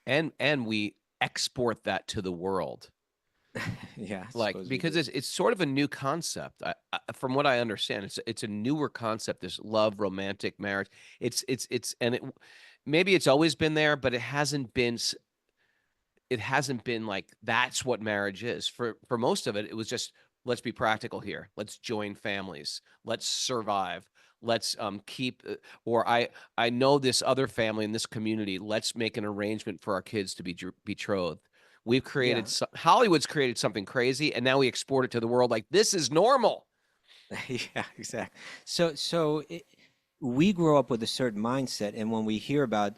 and we export that to the world. Yeah, I Like, suppose we because do. it's sort of a new concept. From what I understand, it's a newer concept. This love, romantic marriage. And it maybe it's always been there, but it hasn't been like that's what marriage is. For most of it, it was just let's be practical here. Let's join families. Let's survive. Let's keep or I know this other family in this community. Let's make an arrangement for our kids to be betrothed. We've Yeah. created Hollywood's created something crazy, and now we export it to the world like this is normal. Yeah, exactly. We grow up with a certain mindset, and when we hear about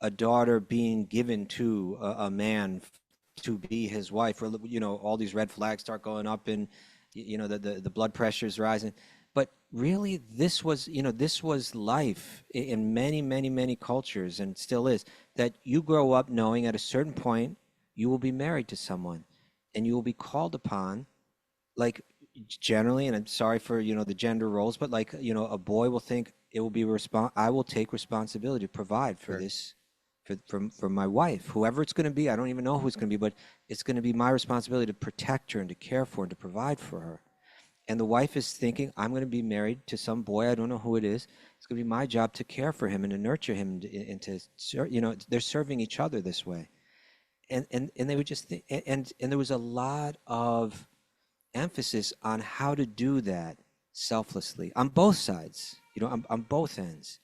a daughter being given to a man to be his wife, or all these red flags start going up, and the blood pressure is rising. But really, this was life in many, many, many cultures, and still is. That you grow up knowing at a certain point you will be married to someone, and you will be called upon, like generally, and I'm sorry for the gender roles, but like a boy will think it will be I will take responsibility to provide for Sure. this for my wife, whoever it's going to be. I don't even know who it's going to be, but it's going to be my responsibility to protect her and to care for her and to provide for her. And the wife is thinking, I'm going to be married to some boy, I don't know who it is. It's going to be my job to care for him and to nurture him and to they're serving each other this way. And they would just think, and there was a lot of emphasis on how to do that selflessly on both sides, on both ends.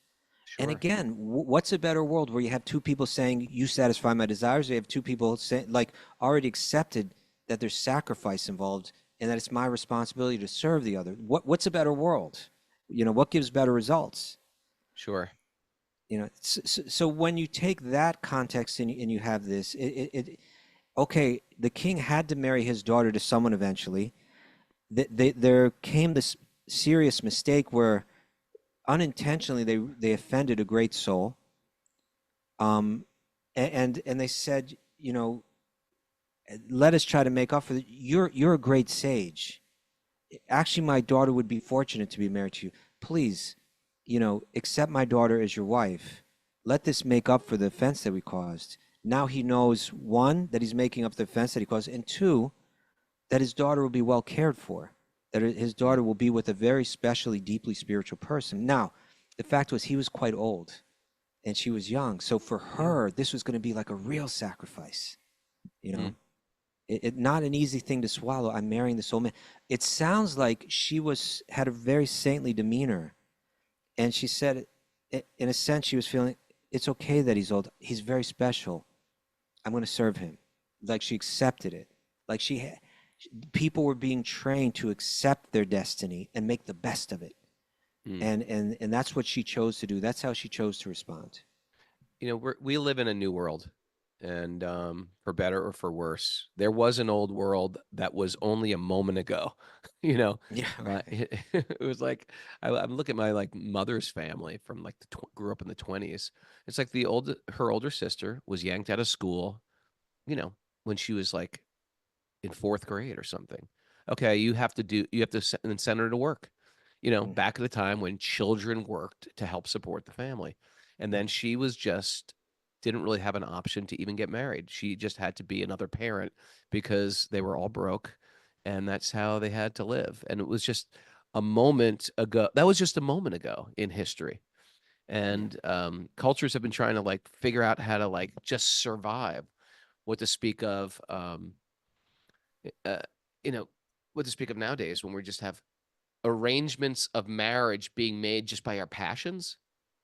And Sure. again, what's a better world where you have two people saying, you satisfy my desires, or you have two people saying, like, already accepted that there's sacrifice involved and that it's my responsibility to serve the other? What's a better world? What gives better results? Sure. So when you take that context and you have this, okay, the king had to marry his daughter to someone eventually. There came this serious mistake where unintentionally they offended a great soul, and they said, let us try to make up for it. You're a great sage. Actually, my daughter would be fortunate to be married to you. Please, accept my daughter as your wife. Let this make up for the offense that we caused. Now he knows, one, that he's making up the offense that he caused, and two, that his daughter will be well cared for, that his daughter will be with a very specially, deeply spiritual person. Now, the fact was he was quite old and she was young. So for her, this was going to be like a real sacrifice, Mm. Not an easy thing to swallow. I'm marrying this old man. It sounds like she had a very saintly demeanor. And she said, in a sense, she was feeling, it's okay that he's old. He's very special. I'm going to serve him. Like she accepted it. Like people were being trained to accept their destiny and make the best of it. Mm. And that's what she chose to do. That's how she chose to respond. We live in a new world, and for better or for worse, there was an old world that was only a moment ago. Yeah, right. It was like I'm looking at my like mother's family from like grew up in the 20s. It's like her older sister was yanked out of school, you know, when she was like in fourth grade or something. Okay, you have to send her to work. Mm. Back at the time when children worked to help support the family. And then she was just didn't really have an option to even get married. She just had to be another parent because they were all broke and that's how they had to live. And it was just a moment ago. That was just a moment ago in history. Yeah. And cultures have been trying to like figure out how to like just survive. What to speak of, uh, you know, what to speak of nowadays when we just have arrangements of marriage being made just by our passions.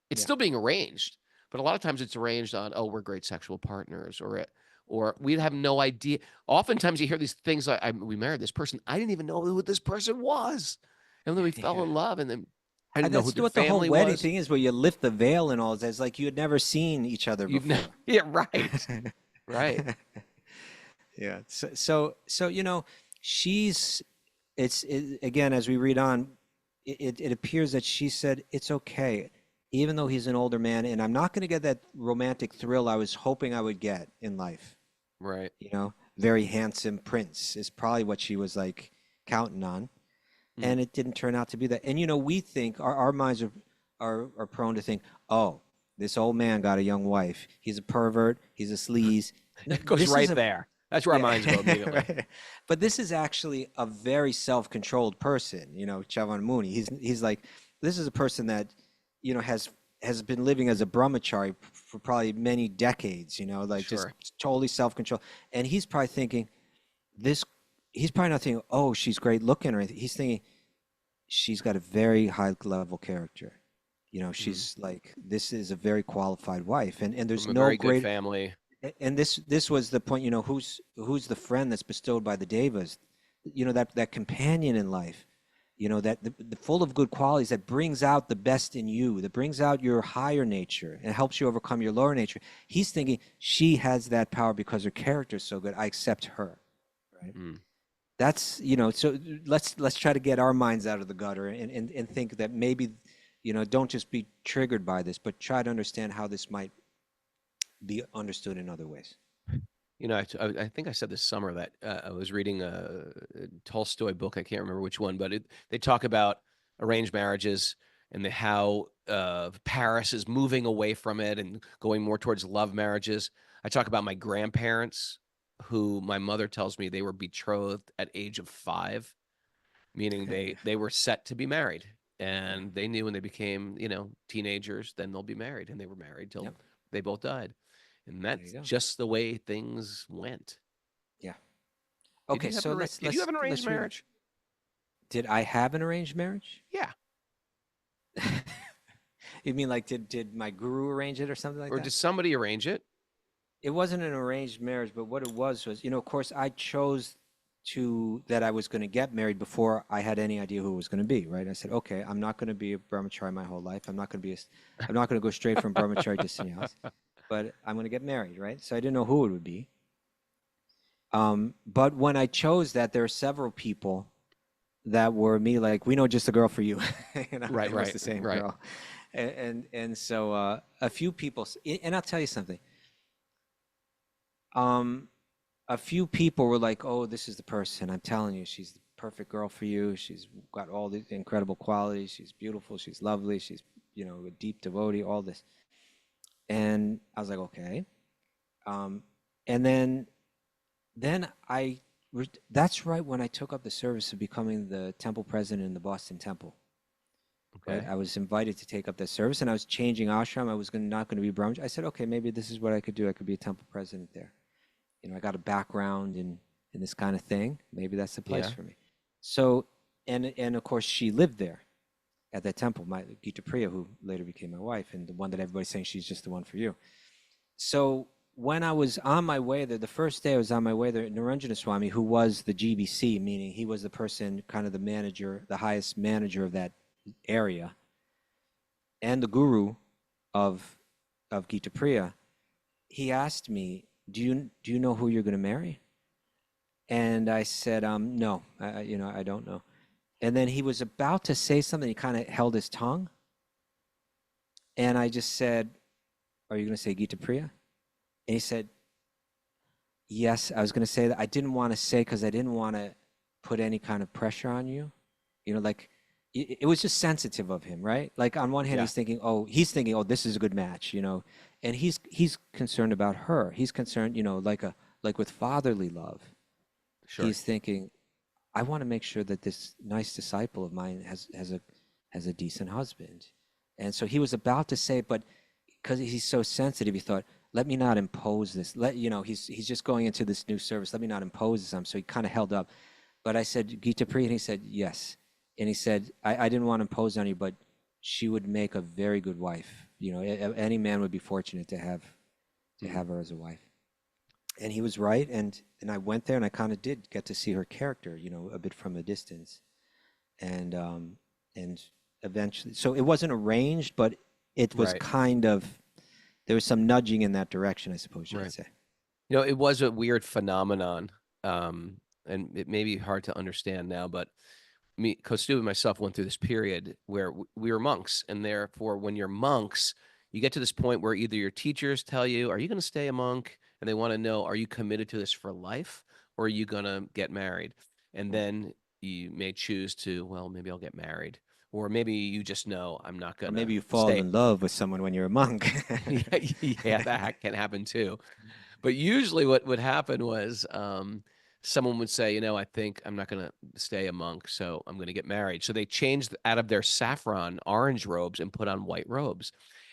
It's Yeah. still being arranged, but a lot of times it's arranged on, oh, we're great sexual partners, or we have no idea. Oftentimes you hear these things like, we married this person. I didn't even know who this person was. And then we fell Yeah. in love, and then I didn't know who That's their what the whole family wedding was. thing is, where you lift the veil and all that. It's like you had never seen each other You've never, before. yeah, right, right. Yeah. She's, again, as we read on, it appears that she said, it's okay, even though he's an older man, and I'm not going to get that romantic thrill I was hoping I would get in life. Right. Very handsome prince is probably what she was like counting on. Mm. And it didn't turn out to be that. And we think our minds are prone to think, oh, this old man got a young wife. He's a pervert. He's a sleaze. It goes This right is a- there. That's where our minds go immediately. Right. But this is actually a very self-controlled person, Chyavana Muni. He's like, this is a person that, has been living as a brahmachari for probably many decades, like just Sure. totally self-controlled. And he's probably thinking he's probably not thinking, oh, she's great looking or anything. He's thinking she's got a very high level character. She's like, this is a very qualified wife. And there's From a no very good great family. and this was the point, who's the friend that's bestowed by the devas, that companion in life, that the full of good qualities that brings out the best in you, that brings out your higher nature and helps you overcome your lower nature. He's thinking she has that power because her character is so good. I accept her, right? Mm. That's so let's try to get our minds out of the gutter and think that maybe don't just be triggered by this, but try to understand how this might be understood in other ways. I think I said this summer that I was reading a Tolstoy book. I can't remember which one, but they talk about arranged marriages and how Paris is moving away from it and going more towards love marriages. I talk about my grandparents, who my mother tells me they were betrothed at age of 5, meaning they were set to be married, and they knew when they became teenagers, then they'll be married, and they were married till Yep. they both died. And There you that's go. just the way things went. Yeah. Did Okay, you have so an arra- did you have an arranged read it. marriage? Did I have an arranged marriage? Yeah. You mean like did my guru arrange it or something like Or that? did somebody arrange it? It wasn't an arranged marriage, but what it was, of course, I chose that I was going to get married before I had any idea who it was going to be, right? I said, okay, I'm not going to be a brahmachari my whole life. I'm not going to go straight from brahmachari to sannyas, but I'm going to get married, right? So I didn't know who it would be. But when I chose that, there were several people that were me, like, we know just the girl for you. Right, it was the same right. girl. And so a few people, and I'll tell you something. A few people were like, oh, this is the person. I'm telling you, she's the perfect girl for you. She's got all these incredible qualities. She's beautiful. She's lovely. She's, a deep devotee, all this. And I was like, okay. And then that's right when I took up the service of becoming the temple president in the Boston Temple. Okay. Right? I was invited to take up that service, and I was changing ashram. I was not going to be brahmachari. I said, okay, maybe this is what I could do. I could be a temple president there. I got a background in this kind of thing. Maybe that's the place Yeah. for me. So, and of course, she lived there at that temple, my Gita Priya, who later became my wife, and the one that everybody's saying she's just the one for you. So when I was on my way there, the first day I was on my way there, Niranjana Swami, who was the GBC, meaning he was the person, kind of the manager, the highest manager of that area, and the guru of Gita Priya, he asked me, do you know who you're going to marry? And I said, no, I don't know. And then he was about to say something. He kind of held his tongue. And I just said, are you going to say Gita Priya? And he said, yes, I was going to say that. I didn't want to say because I didn't want to put any kind of pressure on you. Like it was just sensitive of him, right? Like on one hand, Yeah. he's thinking, oh, this is a good match, and he's concerned about her. He's concerned, like with fatherly love. Sure. He's thinking, I want to make sure that this nice disciple of mine has a decent husband. And so he was about to say it, but because he's so sensitive, he thought, let me not impose this. He's just going into this new service. Let me not impose this on him. So he kind of held up. But I said, Gita Priya, and he said, yes. And he said, I didn't want to impose on you, but she would make a very good wife. Any man would be fortunate to have her as a wife. And he was right. And I went there, and I kind of did get to see her character, a bit from a distance. And eventually, so it wasn't arranged, but it was Right. kind of, there was some nudging in that direction, I suppose you Right. could say. It was a weird phenomenon, and it may be hard to understand now, but Kaustubha and myself went through this period where we were monks, and therefore, when you're monks, you get to this point where either your teachers tell you, "Are you going to stay a monk?" and they want to know, "Are you committed to this for life, or are you going to get married?" And then you may choose to, well, maybe I'll get married, or maybe you just know I'm not Or gonna maybe you fall stay. in love with someone when you're a monk. Yeah, that can happen too. But usually what would happen was someone would say, I think I'm not going to stay a monk, so I'm going to get married. So they changed out of their saffron orange robes and put on white robes.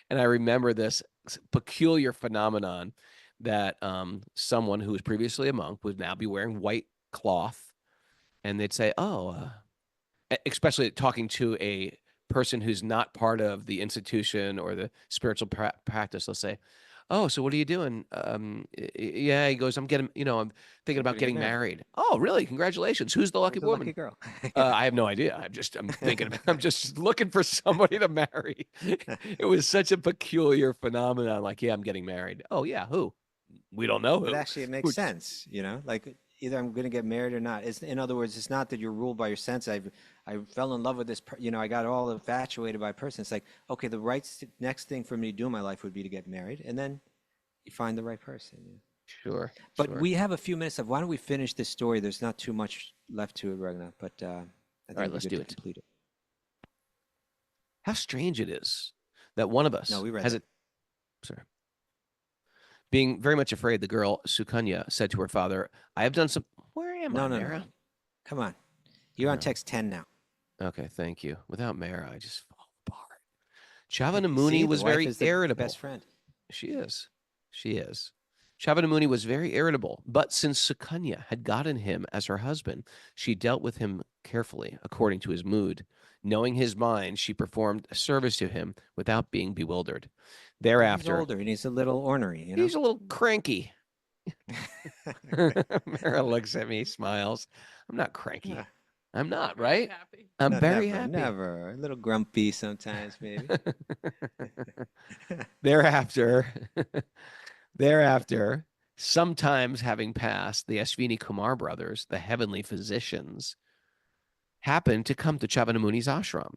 And I remember this peculiar phenomenon that someone who was previously a monk would now be wearing white cloth. And they'd say, especially talking to a person who's not part of the institution or the spiritual practice, they'll say, "Oh, so what are you doing?" Yeah, he goes, "I'm I'm thinking about Gonna get getting married. married." "Oh, really? Congratulations. Who's the lucky Who's the woman?" lucky girl? I have no idea. I'm thinking, I'm just looking for somebody to marry. It was such a peculiar phenomenon. Like, yeah, I'm getting married. Oh, yeah, who? We don't know But who. actually, it makes Which- sense, like either I'm going to get married or not. In other words, it's not that you're ruled by your sense. I fell in love with this, I got all infatuated by a person. It's like, okay, the next thing for me to do in my life would be to get married, and then you find the right person. Yeah. Sure, But sure. we have a few minutes left. Why don't we finish this story? There's not too much left to it, Raghunath, but I think All right, it'd be let's good do to it. complete it. How strange it is that one of us No, we read has that. it. Sorry. Being very much afraid, the girl, Sukanya, said to her father, "I have done some." Where am No, I, no, no. Mara? Come on. You're on Oh. text 10 now. Okay, thank you. Without Mara, I just fall apart. Chyavana See, Muni the was wife very is the irritable. best friend. She is. She is. Chyavana Muni was very irritable, but since Sukanya had gotten him as her husband, she dealt with him carefully, according to his mood. Knowing his mind, she performed service to him without being bewildered. He's Thereafter, older and he's a little ornery, he's a little cranky. Mara looks at me, smiles. I'm not cranky. Yeah. I'm not, Very right? happy. I'm No, very never, happy. never. A little grumpy sometimes, maybe. Thereafter, thereafter, sometimes having passed, the Ashvini Kumar brothers, the heavenly physicians, happened to come to Chyavana Muni's ashram.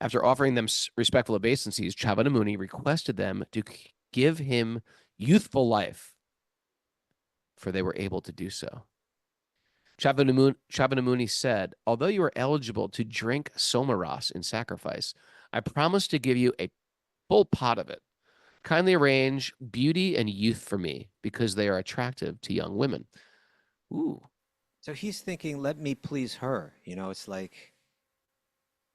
After offering them respectful obeisances, Chyavana Muni requested them to give him youthful life, for they were able to do so. Chyavana Muni said, "Although you are eligible to drink somaras in sacrifice, I promise to give you a full pot of it. Kindly arrange beauty and youth for me, because they are attractive to young women." Ooh. So he's thinking, let me please her. It's like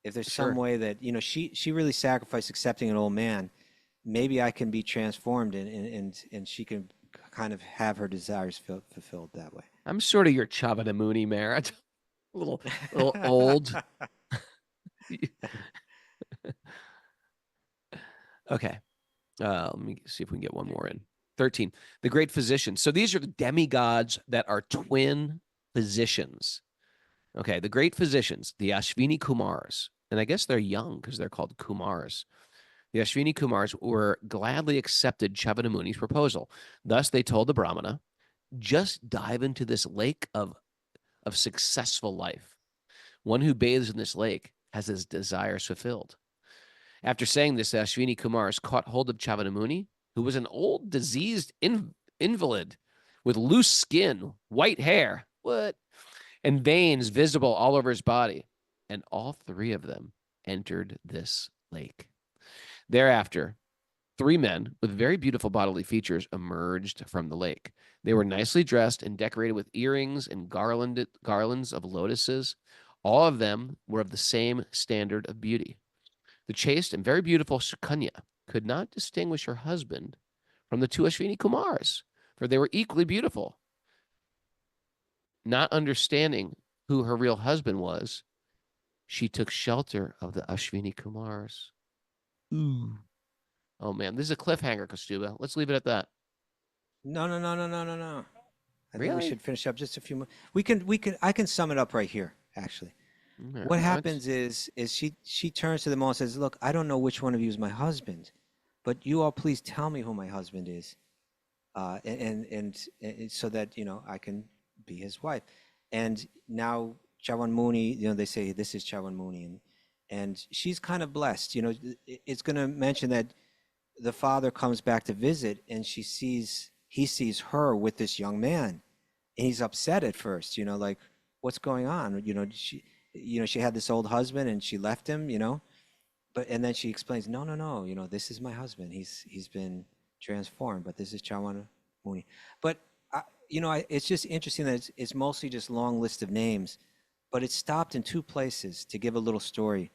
if there's Sure. some way that, she really sacrificed accepting an old man, maybe I can be transformed and she can kind of have her desires fulfilled that way. I'm sort of your Chyavana Muni, Merritt. a little old. Okay. Let me see if we can get one more in. 13. The great physicians. So these are the demigods that are twin physicians. Okay. The great physicians, the Ashvini Kumars, and I guess they're young because they're called Kumars. The Ashvini Kumars were gladly accepted Chyavana Muni's proposal. Thus, they told the Brahmana, just dive into this lake of successful life. One who bathes in this lake has his desires fulfilled. After saying this, the Ashvini Kumars caught hold of Chyavana Muni, who was an old, diseased invalid with loose skin, white hair, and veins visible all over his body. And all three of them entered this lake. Thereafter, three men with very beautiful bodily features emerged from the lake. They were nicely dressed and decorated with earrings and garlands of lotuses. All of them were of the same standard of beauty. The chaste and very beautiful Sukanya could not distinguish her husband from the two Ashvini Kumars, for they were equally beautiful. Not understanding who her real husband was, she took shelter of the Ashvini Kumars. Ooh. Oh, man. This is a cliffhanger, Kaustubha. Let's leave it at that. No. I think we Really? should finish up just a few more. I can sum it up right here, actually. Yeah, What happens is she turns to them all and says, look, I don't know which one of you is my husband, but you all please tell me who my husband is, and so that I can be his wife. And now Chyavana Muni, they say this is Chyavana Muni, and she's kind of blessed. It's going to mention that the father comes back to visit, and he sees her with this young man, and he's upset at first. Like, what's going on? she had this old husband and she left him, and then she explains, no, this is my husband. He's been transformed, but this is Chyavana Muni. But it's just interesting that it's mostly just long list of names, but it stopped in two places to give a little story,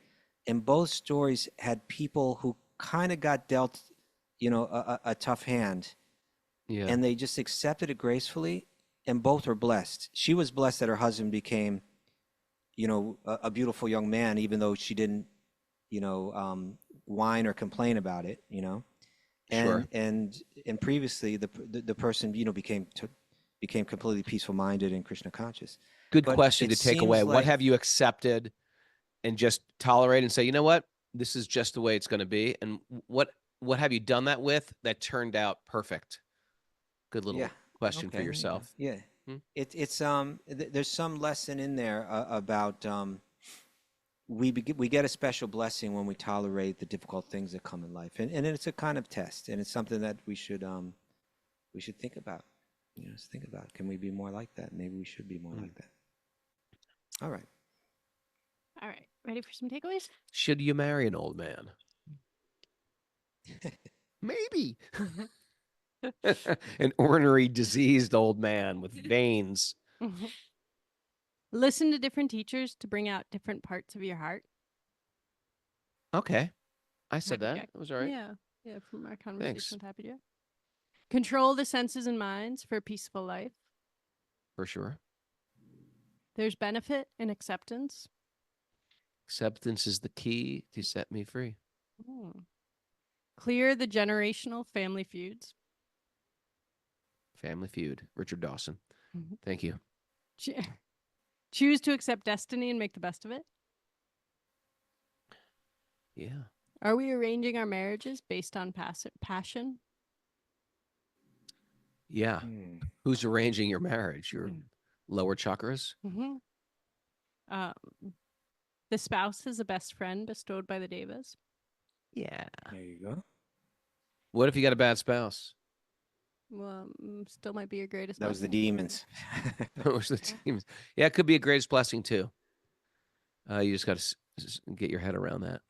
and both stories had people who kind of got dealt, a tough hand, Yeah. and they just accepted it gracefully, and both were blessed. She was blessed that her husband became, a beautiful young man, even though she didn't, whine or complain about it, Sure. and previously the person, became completely peaceful minded and Krishna conscious. Good But question to it take away. seems What like- have you accepted and just tolerate and say, you know what, this is just the way it's going to be? And what have you done that with that turned out perfect? Good little Yeah. question for Okay, yourself. Yeah. Hmm? There's some lesson in there about we get a special blessing when we tolerate the difficult things that come in life, and it's a kind of test, and it's something that we should think about. Think about, can we be more like that? Maybe we should be more like that. All right. All right. Ready for some takeaways? Should you marry an old man? Maybe. An ornery, diseased old man with veins. Listen to different teachers to bring out different parts of your heart. Okay. I said Happy that. Jack. That was all right. Yeah. Yeah, from our conversation Thanks. with Happy Jack. Control the senses and minds for a peaceful life. For sure. There's benefit in acceptance. Acceptance is the key to set me free. Clear the generational family feuds. Family Feud. Richard Dawson. Mhm. Thank you. Choose to accept destiny and make the best of it. Yeah. Are we arranging our marriages based on passion? Yeah. Hmm. Who's arranging your marriage? Your Mm. lower chakras? The spouse is a best friend bestowed by the Devas. Yeah. There you go. What if you got a bad spouse? Well, still might be your greatest. That was the blessing. demons. Those are the teams. Yeah, it could be a greatest blessing too. You just got to get your head around that.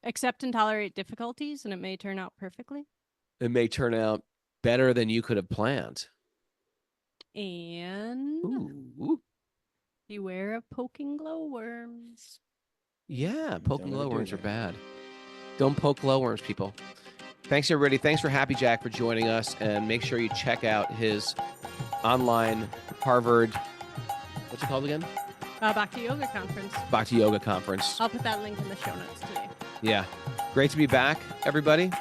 Accept and tolerate difficulties, and it may turn out perfectly. It may turn out better than you could have planned. And Ooh. beware of poking glowworms. Yeah, poking Don't ever do glowworms are that. bad. Don't poke glowworms, people. Thanks, everybody. Thanks for Happy Jack for joining us. And make sure you check out his online Harvard, what's it called again? Bhakti Yoga Conference. Bhakti Yoga Conference. I'll put that link in the show notes today. Yeah. Great to be back, everybody.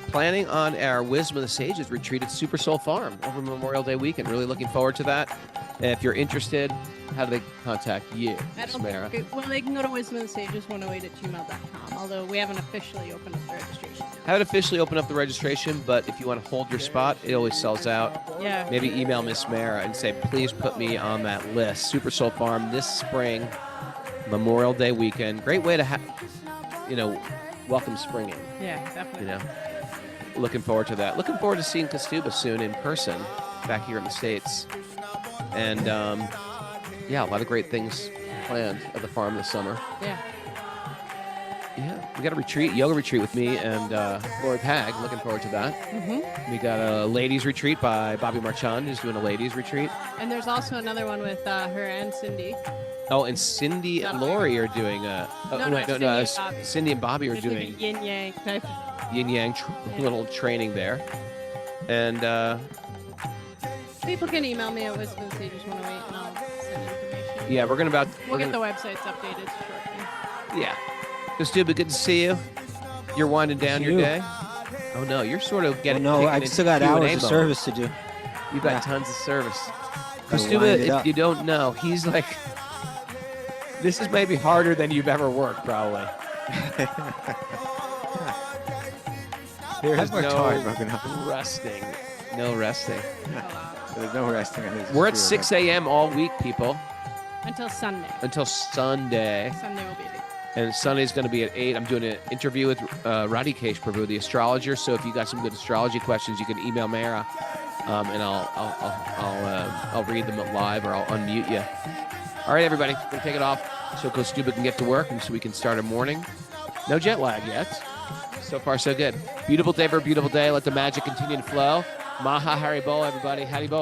Planning on our Wisdom of the Sages retreat at Super Soul Farm over Memorial Day weekend. Really looking forward to that. And if you're interested, how do they contact you, Miss Mara? Well, they can go to wisdomofthesages108@gmail.com, although we haven't officially opened up the registration. Haven't officially opened up the registration, but if you want to hold your spot, it always sells out. Yeah. Maybe email Miss Mara and say, please put me on that list. Super Soul Farm this spring, Memorial Day weekend. Great way to welcome spring in. Yeah, definitely. Looking forward to that. Looking forward to seeing Kaustubha soon in person back here in the States. And a lot of great things planned at the farm this summer. Yeah. Yeah, we got a retreat, yoga retreat with me and Lori Pag. Looking forward to that. Mm-hmm. We got a ladies retreat by Bobby Marchand, who's doing a ladies retreat. And there's also another one with her and Cindy. Oh, and Cindy and Lori are doing Cindy and Bobby are It's like a doing yin yang type. yin yang little training there. And People can email me at wisdomofthesages108 and I'll send information. yeah, We'll get the websites updated shortly. Yeah. Kaustubha, good to see you. You're winding down your you. day. Oh no, you're sort of getting. No, kicking I've into still got Q&A hours of mode. service to do. You've got Yeah. tons of service. Gotta Kaustubha, wind it if up. you don't know, he's like, this is maybe harder than you've ever worked, probably. There is I've worked no hard, Raghunath. resting. No resting. There's no resting on this. We're at 6 a.m. all week, people, Until Sunday. until Sunday. Sunday will be And Sunday's going to be at 8. I'm doing an interview with Radikesh Prabhu, the astrologer. So if you got some good astrology questions, you can email Mara, and I'll read them live, or I'll unmute you. All right, everybody, we're gonna take it off so Kaustubha can get to work, and so we can start our morning. No jet lag yet. So far, so good. Beautiful day for a beautiful day. Let the magic continue to flow. Maha Haribo, everybody. Haribo.